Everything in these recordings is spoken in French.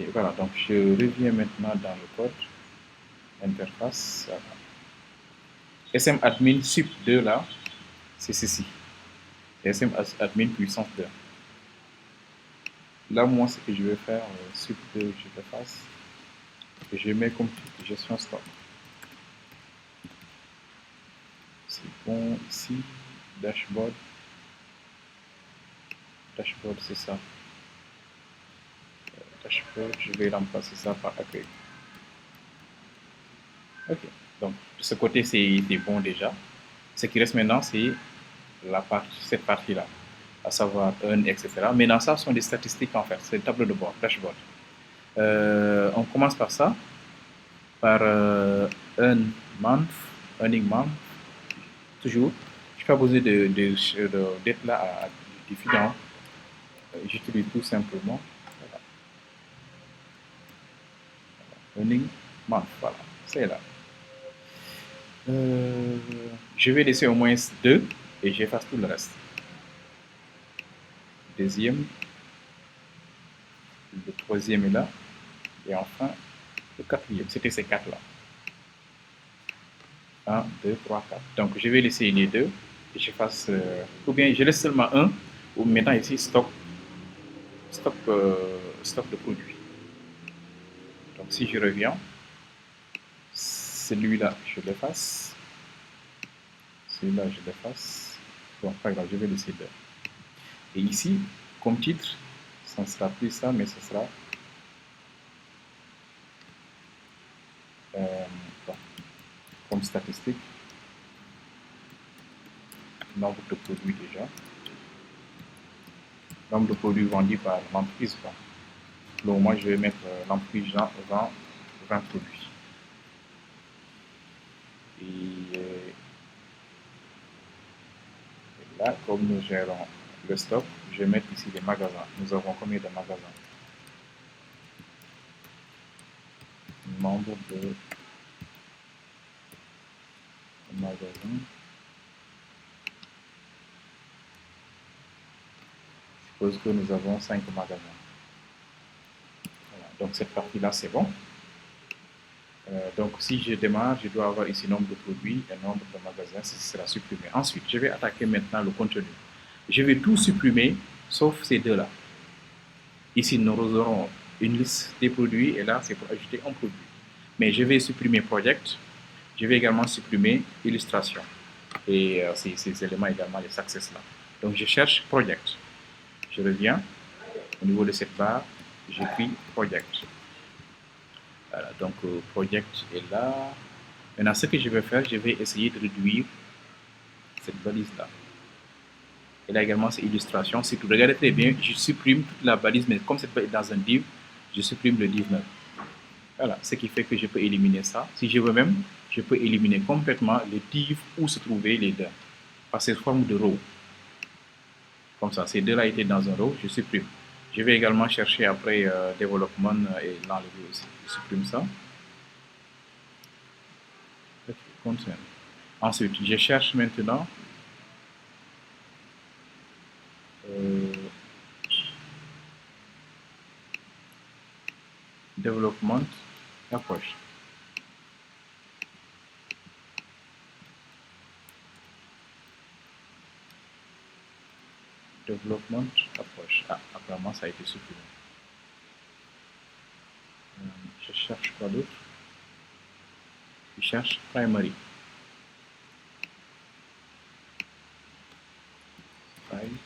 Ok, voilà, donc je reviens maintenant dans le code, interface, voilà. SM admin sup 2 là, c'est ceci. SM admin puissance 2. Là, moi, ce que je vais faire, sup 2, je l'efface. Je mets comme titre gestion stock. C'est bon ici, dashboard. Dashboard, c'est ça. Dashboard, je vais remplacer ça par accueil. Ok, donc de ce côté, c'est bon déjà. Ce qui reste maintenant, c'est cette partie-là, à savoir earn, etc. Maintenant, ça sont des statistiques en fait, c'est le tableau de bord, dashboard. On commence par ça, par earning month, toujours. Je n'ai pas besoin d'être là à différent. J'utilise tout simplement voilà. Earning month, voilà, c'est là. Je vais laisser au moins 2 et j'efface tout le reste. Deuxième, le troisième est là, et enfin le quatrième. C'était ces 4 là. 1, 2, 3, 4. Donc je vais laisser les 2 et j'efface, ou bien je laisse seulement un, ou maintenant ici stock de produits. Donc si je reviens, celui-là je l'efface, celui-là je l'efface. Bon, pas grave, je vais laisser 2. Et ici, comme titre, ça ne sera plus ça, mais ce sera bon, comme statistique, nombre de produits déjà, nombre de produits vendus par l'entreprise. Donc moi je vais mettre l'entreprise vend 20 produits. Et là, comme nous gérons le stock, je vais mettre ici les magasins. Nous avons combien de magasins? Nombre de magasins. Je suppose que nous avons 5 magasins. Voilà. Donc cette partie-là, c'est bon. Donc si je démarre, je dois avoir ici nombre de produits et nombre de magasins, ce sera supprimé. Ensuite, je vais attaquer maintenant le contenu. Je vais tout supprimer, sauf ces deux-là. Ici, nous aurons une liste des produits et là, c'est pour ajouter un produit. Mais je vais supprimer Project. Je vais également supprimer Illustration. Et ces éléments également, les access là. Donc, je cherche Project. Je reviens. Au niveau de cette barre, j'écris Project. Voilà, donc Project est là. Maintenant, ce que je vais faire, je vais essayer de réduire cette balise-là. Et là également, c'est illustration. Si vous regardez très bien, je supprime toute la balise, mais comme c'est dans un div, je supprime le div même. Voilà, ce qui fait que je peux éliminer ça. Si je veux même, je peux éliminer complètement le div où se trouvaient les deux. Par cette forme de row. Comme ça, ces deux-là étaient dans un row, je supprime. Je vais également chercher après développement et l'enlever aussi. Je supprime ça. Okay, ensuite, je cherche maintenant développement approche. Développement approche. Ah, apparemment ça a été supprimé. Je cherche quoi d'autre? Je cherche primary. Primary.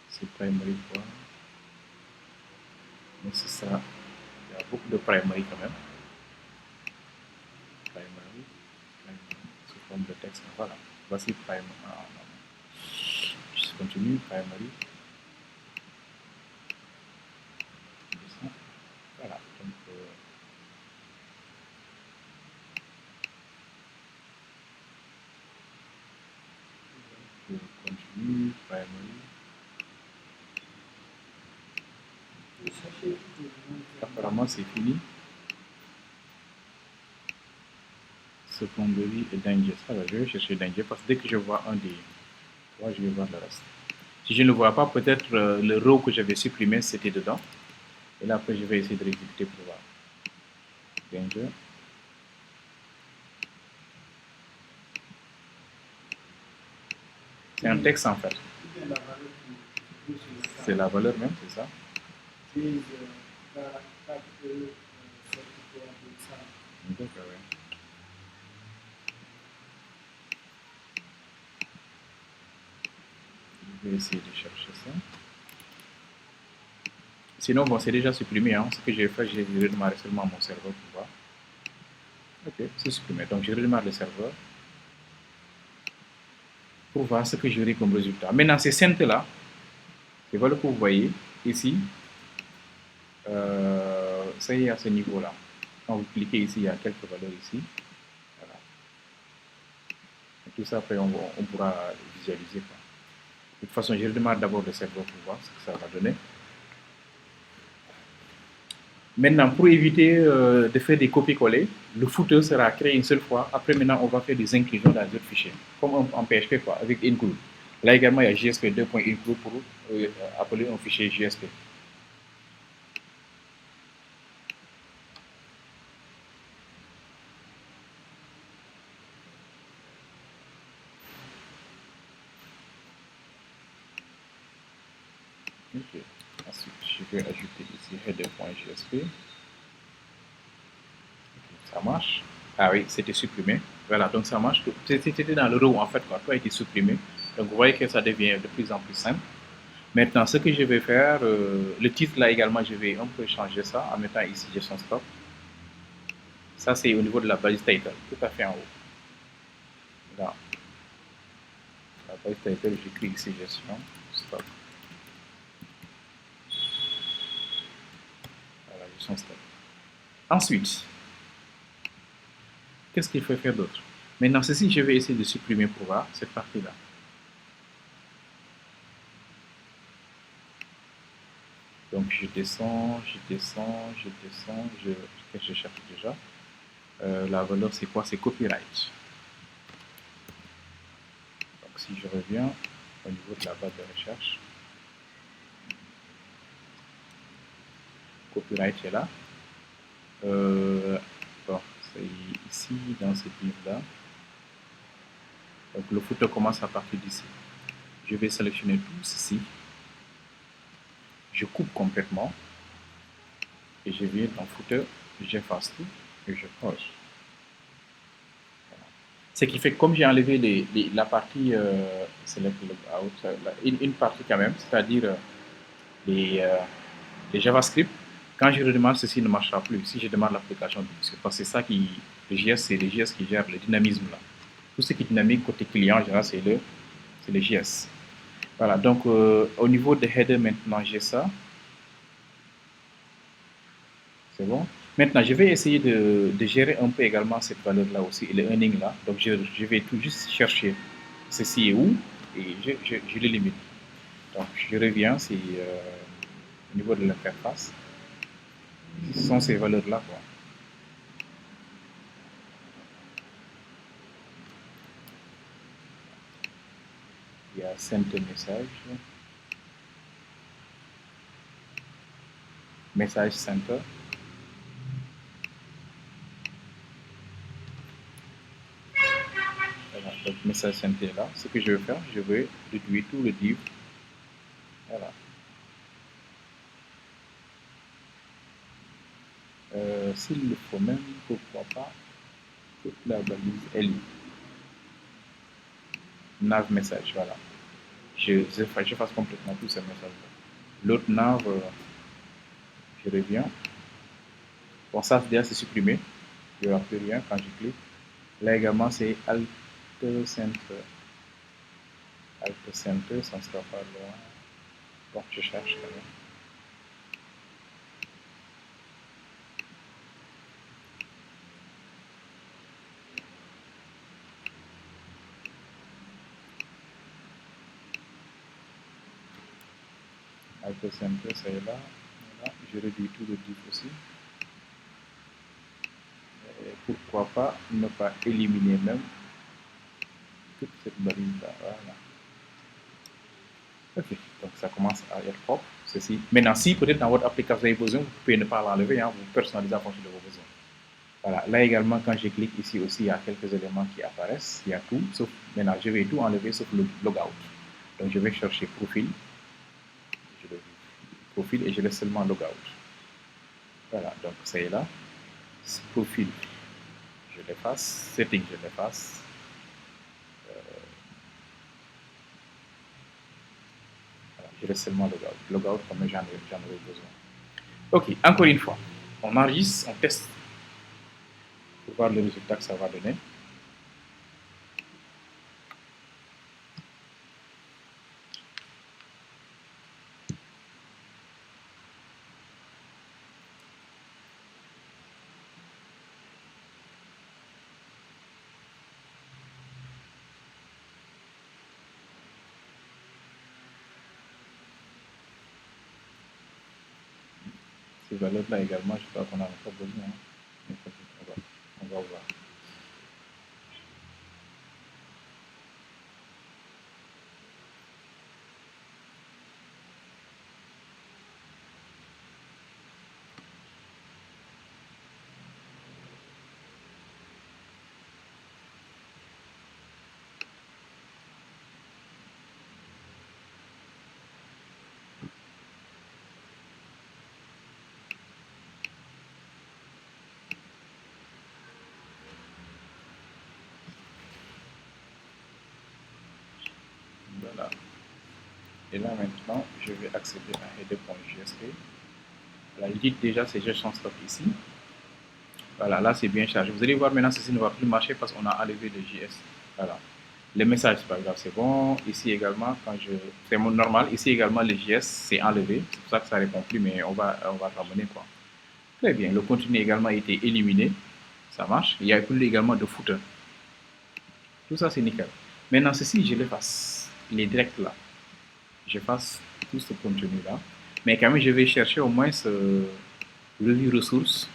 C'est primary quoi? Mais c'est ça. Il y a beaucoup de primary quand même. Primary. Sous forme de texte. Voilà. Voici primary. Ah, non. Je continue. Primary. Voilà. Donc, je continue. Primary. Apparemment, c'est fini. Secondary et danger. Alors, je vais chercher danger parce que dès que je vois un des Moi, je vais voir le reste. Si je ne le vois pas, peut-être le row que j'avais supprimé, c'était dedans. Et là, après, je vais essayer de l'exécuter pour voir. Danger. C'est un texte en fait. C'est la valeur même, c'est ça. D'accord, ouais. Je vais essayer de chercher ça. Sinon, bon, c'est déjà supprimé. Hein. Ce que j'ai fait, j'ai redémarré seulement mon serveur pour voir. Ok, c'est supprimé. Donc, je redémarre le serveur pour voir ce que j'aurai comme résultat. Maintenant, ces scènes-là, c'est voilà que vous voyez ici. Ça y est à ce niveau-là. Quand vous cliquez ici, il y a quelques valeurs ici. Voilà. Et tout ça, après, on pourra visualiser. Quoi. De toute façon, je redémarre d'abord le serveur pour voir ce que ça va donner. Maintenant, pour éviter de faire des copier-coller, le footer sera créé une seule fois. Après, maintenant, on va faire des inclusions dans d'autres fichiers, comme en PHP, quoi, avec include. Là également, il y a JSP2.include pour appeler un fichier JSP. Ok. Ensuite, je vais ajouter ici header.jsp. Okay. Ça marche. Ah oui, c'était supprimé. Voilà, donc ça marche. C'était dans le row en fait, quoi. Tout a été supprimé. Donc vous voyez que ça devient de plus en plus simple. Maintenant, ce que je vais faire, le titre là également, je vais un peu changer ça en mettant ici gestion stop. Ça, c'est au niveau de la balise title, tout à fait en haut. Dans la balise title, j'écris ici gestion stop. Voilà, gestion stop. Ensuite, qu'est-ce qu'il faut faire d'autre? Maintenant, ceci, je vais essayer de supprimer pour voir cette partie-là. Donc, je descends, qu'est-ce que je cherche déjà? La valeur, c'est quoi? C'est copyright. Donc, si je reviens au niveau de la barre de recherche, copyright est là. Bon, c'est ici, dans ce livre-là. Donc, le footer commence à partir d'ici. Je vais sélectionner tout ceci. Je coupe complètement. Et je viens dans footer, j'efface tout et je pose. Ce qui fait que comme j'ai enlevé la partie select logout, une partie quand même, c'est-à-dire les JavaScript, quand je redémarre, ceci ne marchera plus. Si je démarre l'application, parce que c'est ça qui, le JS, c'est le JS qui gère le dynamisme là. Tout ce qui est dynamique côté client, c'est le JS. Voilà, donc au niveau de header maintenant, j'ai ça. C'est bon. Maintenant, je vais essayer de gérer un peu également cette valeur-là aussi, et le earning là. Donc, je vais tout juste chercher ceci est où, et je l'élimine. Donc, je reviens, c'est au niveau de l'interface. Ce sont ces valeurs-là. Il y a send message, message center. Voilà, donc message center là. Ce que je vais faire, je vais réduire tout le div. Voilà. S'il le faut même, pourquoi pas toute la balise LI. Nav message, voilà. J'efface complètement tous ces messages-là. L'autre nav, je reviens. Bon, ça, déjà, c'est supprimé. Il n'y aura plus rien quand je clique. Là également, c'est Alt Center. Alt Center, ça ne sera pas loin. Bon, je cherche quand même. Alt Center, c'est là. Voilà. Je réduis tout le div aussi. Et pourquoi pas ne pas éliminer même toute cette balise-là. Voilà. Ok, donc ça commence à être propre, ceci. Maintenant, si peut-être dans votre application vous avez besoin, vous pouvez ne pas l'enlever, hein, vous personnalisez en fonction de vos besoins. Voilà, là également, quand je clique ici aussi, il y a quelques éléments qui apparaissent, il y a tout, sauf, maintenant je vais tout enlever sauf le logout. Donc je vais chercher profil, je le profil et je laisse seulement logout. Voilà, donc c'est là, profil, je l'efface, setting, je l'efface. Voilà, je laisse seulement logout. Logout comme j'en aurais besoin. Ok, encore une fois, on enregistre, on teste pour voir le résultat que ça va donner. Ces valeurs-là également, je crois qu'on n'en a pas besoin. Hein. On va voir. Voilà. Et là maintenant, je vais accéder à header.jsp. Voilà, il dit déjà c'est gestion stock ici. Voilà, là c'est bien chargé. Vous allez voir maintenant, ceci ne va plus marcher parce qu'on a enlevé le JS. Voilà. Les messages, par exemple, c'est bon. Ici également, quand je. C'est mon normal. Ici également, le JS, c'est enlevé. C'est pour ça que ça ne répond plus, mais on va ramener quoi. Très bien. Le contenu également a été éliminé. Ça marche. Il y a plus également de footer. Tout ça, c'est nickel. Maintenant, ceci, je l'efface. Il est direct là. J'efface tout ce contenu-là. Mais quand même, je vais chercher au moins ce revue ressources.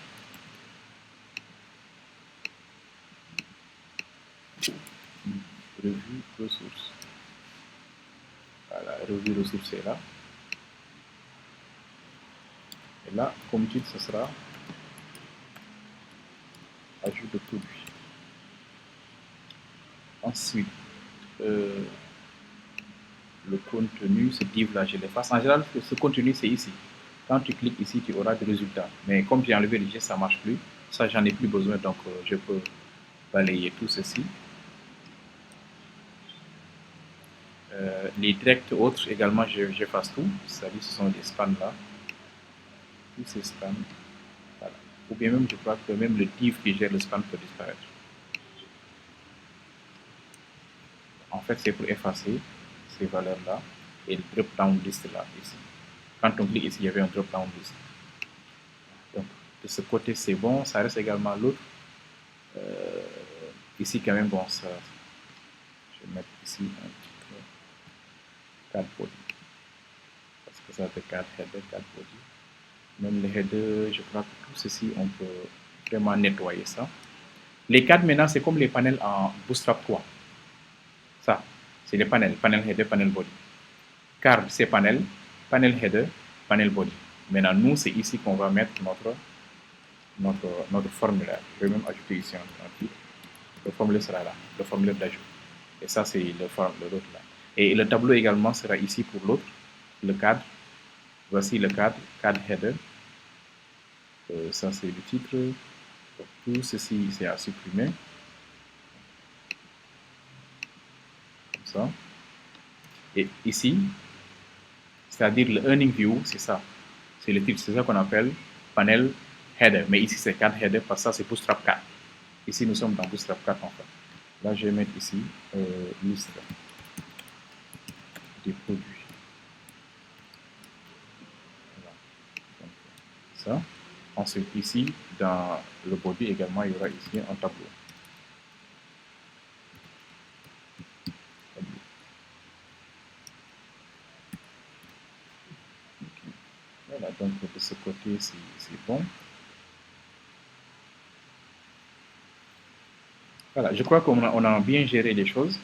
Revue ressources. Voilà, revue ressources est là. Et là, comme titre, ce sera ajout de produit. Ensuite, le contenu, ce div-là, je l'efface. En général, ce contenu, c'est ici. Quand tu cliques ici, tu auras des résultats. Mais comme j'ai enlevé le geste, ça ne marche plus. Ça, j'en ai plus besoin, donc je peux balayer tout ceci. Les directs autres, également, j'efface tout. C'est-à-dire, ce sont des spans là. Tous ces spans. Voilà. Ou bien même, je crois que même le div qui gère le span peut disparaître. En fait, c'est pour effacer ces valeurs-là et le drop-down list là, ici. Quand on clique ici, il y avait un drop-down list. Donc, de ce côté, c'est bon. Ça reste également l'autre. Ici, quand même, bon, ça, je vais mettre ici un titre card body. Parce que ça fait card header, card body. Même les headers, je crois que tout ceci, on peut vraiment nettoyer ça. Les cards, maintenant, c'est comme les panels en Bootstrap 3. Ça, c'est les panels. Panel header, panel body. Card, c'est panel. Panel header, panel body. Maintenant, nous, c'est ici qu'on va mettre notre formulaire. Je vais même ajouter ici un titre. Le formulaire sera là, le formulaire d'ajout. Et ça, c'est l'autre là. Et le tableau également sera ici pour l'autre, le cadre. Voici le cadre, cadre header. Ça, c'est le titre. Donc, tout ceci, c'est à supprimer. Comme ça. Et ici, c'est-à-dire le earning view, c'est ça. C'est le titre, c'est ça qu'on appelle panel header. Mais ici, c'est cadre header parce que ça, c'est Bootstrap 4. Ici, nous sommes dans Bootstrap 4 en fait. Là, je vais mettre ici liste des produits. Voilà. Donc, ça. Ensuite, ici, dans le body également, il y aura ici un tableau. Okay. Voilà, donc de ce côté, c'est bon. Voilà, je crois qu'on a bien géré les choses.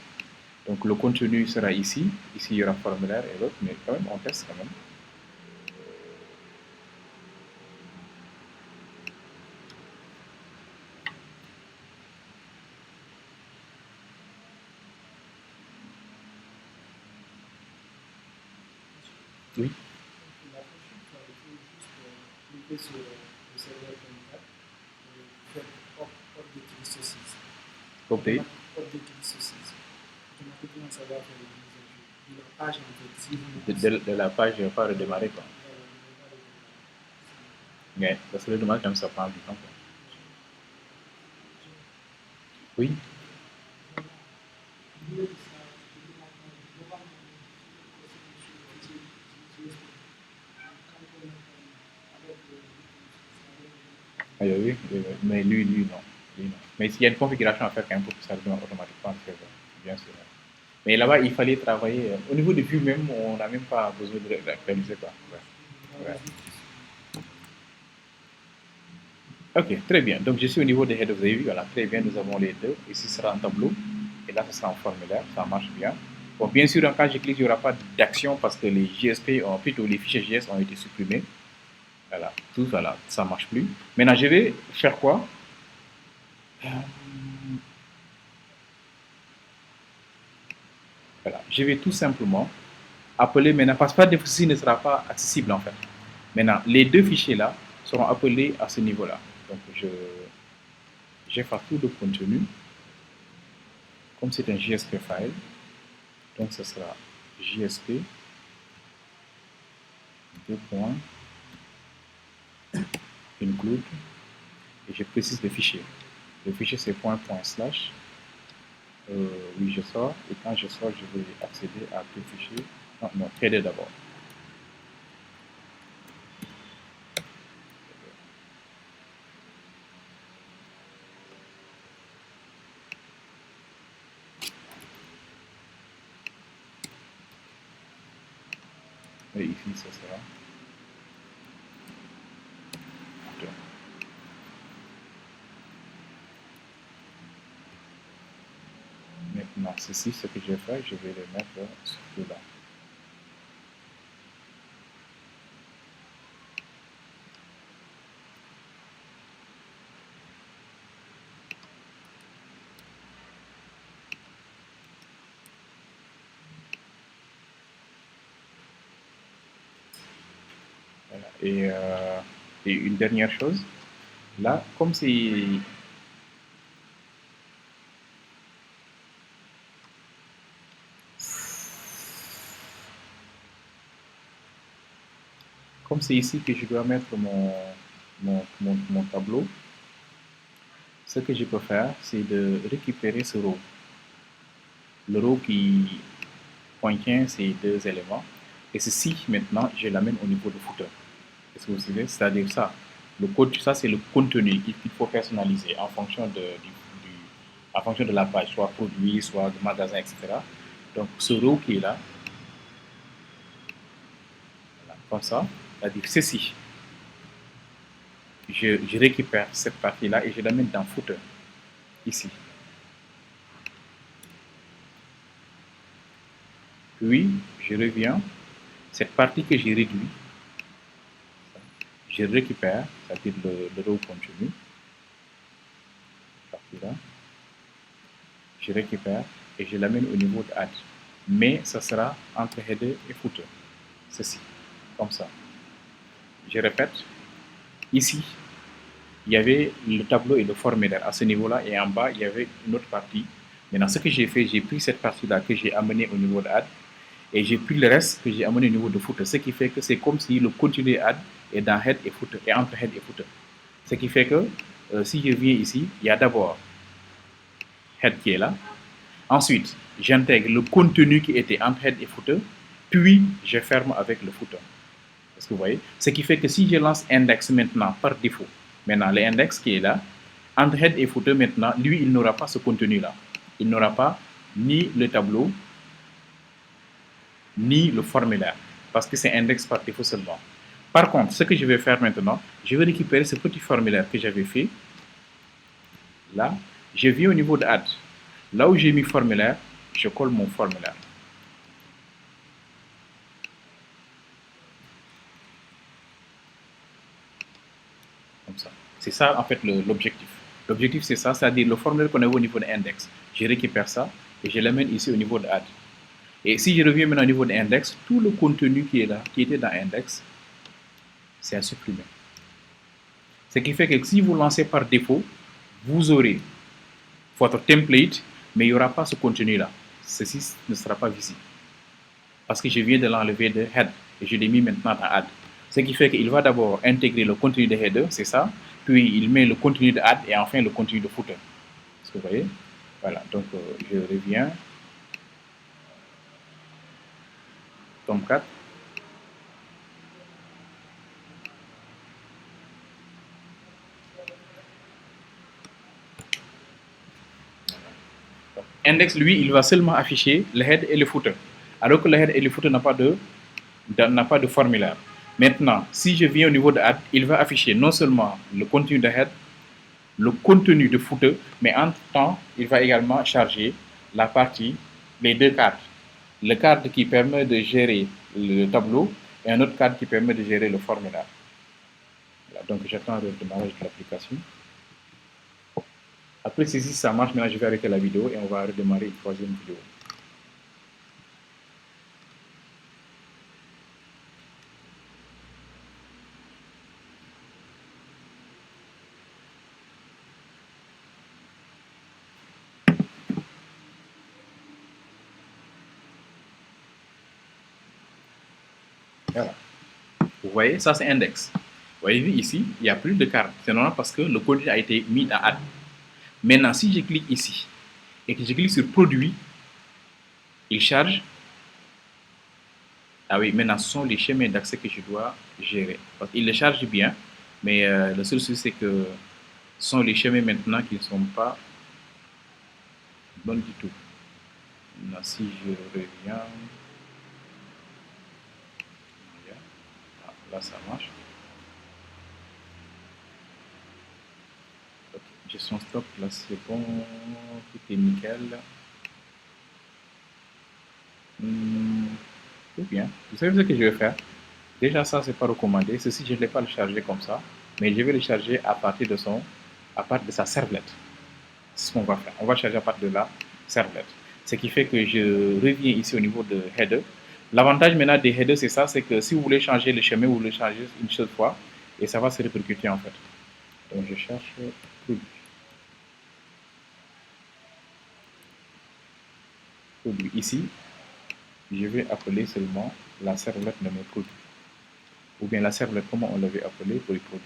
Donc le contenu sera ici. Ici, il y aura formulaire et l'autre, mais quand même, on teste quand même. Oui. La prochaine fois, il faut juste cliquer sur le serveur 24 et faire update resources. Update. Update resources. Automatiquement, ça va faire la mise à jour de la page en fait. Si vous De la page, il ne va pas redémarrer quoi. Mais parce que le démarrage, quand même, ça prend du temps quoi. Oui. Ah, oui, mais lui, non. Lui, non. Mais il y a une configuration à faire quand même pour que ça redémarre automatiquement, bien sûr. Mais là-bas, il fallait travailler. Au niveau de vue même, on n'a même pas besoin de réactualiser quoi. Ouais. Ouais. Ok, très bien. Donc, je suis au niveau des head of the view. Voilà, très bien, nous avons les deux. Ici, ce sera un tableau. Et là, ce sera un formulaire. Ça marche bien. Bon, bien sûr, quand je clique, il n'y aura pas d'action parce que les JSP, plutôt les fichiers JS ont été supprimés. Voilà, tout, voilà, ça ne marche plus. Maintenant, je vais faire quoi? Voilà, je vais tout simplement appeler maintenant, parce que par ceci ne sera pas accessible en fait. Maintenant, les deux fichiers là seront appelés à ce niveau-là. Donc, j'efface tout le contenu, comme c'est un JSP file. Donc, ce sera JSP, deux points, include, et je précise le fichier. Le fichier c'est point slash. Oui, je sors, et quand je sors, je vais accéder à tout fichier. Non, trader d'abord. Et ici, ce sera. Maintenant, ceci, ce que je vais faire, je vais le mettre surtout là. Voilà. Et une dernière chose, là, comme c'est ici que je dois mettre mon tableau, ce que je peux faire, c'est de récupérer ce row. Le row qui contient ces deux éléments. Et ceci, maintenant, je l'amène au niveau de footer. Est-ce que vous savez? C'est-à-dire ça. Ça, c'est le contenu qu'il faut personnaliser en fonction en fonction de la page, soit produit, soit de magasin, etc. Donc, ce row qui est là, voilà, comme ça, c'est-à-dire ceci. Je récupère cette partie-là et je l'amène dans footer, ici. Puis, je reviens, cette partie que j'ai réduite, je récupère, c'est-à-dire le row contenu, partie-là, je récupère et je l'amène au niveau de add. Mais ça sera entre header et footer, ceci, comme ça. Je répète, ici, il y avait le tableau et le formulaire à ce niveau-là, et en bas, il y avait une autre partie. Maintenant, ce que j'ai fait, j'ai pris cette partie-là que j'ai amenée au niveau de add, et j'ai pris le reste que j'ai amené au niveau de footer, ce qui fait que c'est comme si le contenu add est dans head et footer, et entre head et footer. Ce qui fait que si je viens ici, il y a d'abord head qui est là. Ensuite, j'intègre le contenu qui était entre head et footer, puis je ferme avec le footer. Est-ce que vous voyez? Ce qui fait que si je lance index maintenant par défaut, maintenant l'index qui est là, entre head et footer maintenant, lui, il n'aura pas ce contenu-là. Il n'aura pas ni le tableau, ni le formulaire, parce que c'est index par défaut seulement. Par contre, ce que je vais faire maintenant, je vais récupérer ce petit formulaire que j'avais fait. Là, je viens au niveau de add. Là où j'ai mis formulaire, je colle mon formulaire. Comme ça. C'est ça en fait l'objectif. L'objectif c'est ça, c'est-à-dire le formulaire qu'on a au niveau de l'index. Je récupère ça et je l'amène ici au niveau de add. Et si je reviens maintenant au niveau de l'index, tout le contenu qui est là, qui était dans index, c'est à supprimer. Ce qui fait que si vous lancez par défaut, vous aurez votre template, mais il n'y aura pas ce contenu-là. Ceci ne sera pas visible. Parce que je viens de l'enlever de head et je l'ai mis maintenant dans add. Ce qui fait qu'il va d'abord intégrer le contenu de header, c'est ça, puis il met le contenu de add et enfin le contenu de footer. Est-ce que vous voyez? Voilà, donc je reviens. Tome 4. Index, lui, il va seulement afficher le head et le footer. Alors que le head et le footer n'ont pas de formulaire. Maintenant, si je viens au niveau de add, il va afficher non seulement le contenu de head, le contenu de footer, mais entre-temps, il va également charger la partie, les deux cartes. Le cadre qui permet de gérer le tableau et un autre cadre qui permet de gérer le formulaire. Voilà, donc j'attends le démarrage de l'application. Après ceci, ça marche, maintenant je vais arrêter la vidéo et on va redémarrer une troisième vidéo. Voilà. Vous voyez, ça c'est index. Vous voyez ici, il n'y a plus de carte. C'est normal parce que le contenu a été mis dans add. Maintenant, si je clique ici et que je clique sur produit, il charge. Ah oui, maintenant ce sont les chemins d'accès que je dois gérer. Parce qu'il les charge bien, mais le seul souci c'est que ce sont les chemins maintenant qui ne sont pas bons du tout. Maintenant, si je reviens, là ça marche. Okay. Gestion stock, là c'est bon, tout est nickel. C'est bien. Vous savez ce que je vais faire? Déjà ça c'est pas recommandé. Ceci je ne l'ai pas le charger comme ça, mais je vais le charger à partir de sa servlette. C'est ce qu'on va faire. On va charger à partir de la servlette. Ce qui fait que je reviens ici au niveau de header. L'avantage maintenant des headers, c'est ça, c'est que si vous voulez changer le chemin, vous le changez une seule fois et ça va se répercuter en fait. Donc je cherche produit. Produit. Ici, je vais appeler seulement la servlette de mes produits. Ou bien la servlette, comment on l'avait appelé pour les produits.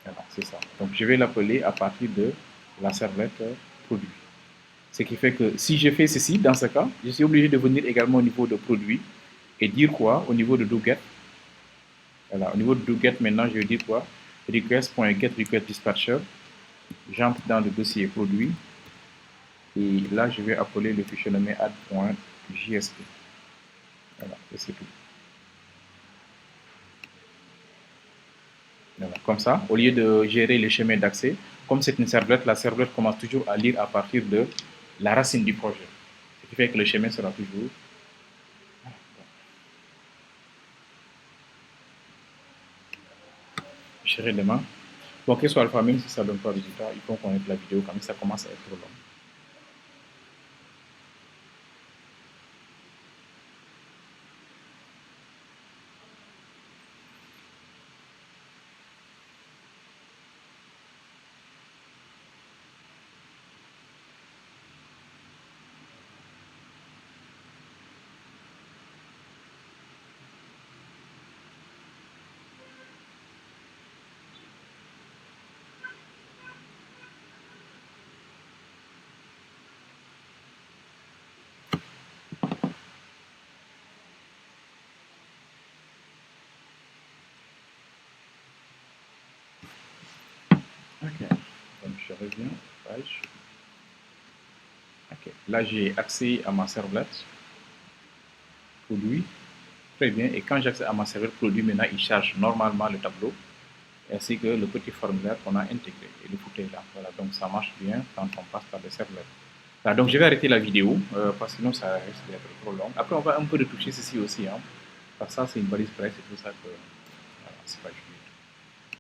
Voilà, c'est ça. Donc je vais l'appeler à partir de la servlette produit. Ce qui fait que si je fais ceci, dans ce cas, je suis obligé de venir également au niveau de produit et dire quoi au niveau de doGet. Voilà, au niveau de doGet, maintenant, je vais dire quoi? Request.getRequestDispatcher. J'entre dans le dossier produit et là, je vais appeler le fichier nommé add.jsp. Voilà, et c'est tout. Voilà, comme ça, au lieu de gérer les chemins d'accès, comme c'est une servlette, la servlette commence toujours à lire à partir de la racine du projet. Ce qui fait que le chemin sera toujours. Je redemande. Bon, que ce soit alpha, même si ça ne donne pas de résultat, il faut connaître la vidéo, comme ça commence à être trop long. Ok, donc je reviens, page. Ok, là j'ai accès à ma servlette produit. Très bien, et quand j'accède à ma servlette produit, maintenant il charge normalement le tableau. ainsi que le petit formulaire qu'on a intégré. Et le footer est là. Voilà, donc ça marche bien quand on passe par le serveur. Voilà, donc je vais arrêter la vidéo parce que sinon ça risque d'être trop long. Après, on va un peu retoucher ceci aussi. Parce que ça, c'est une balise presse et tout ça que voilà, c'est pas joli.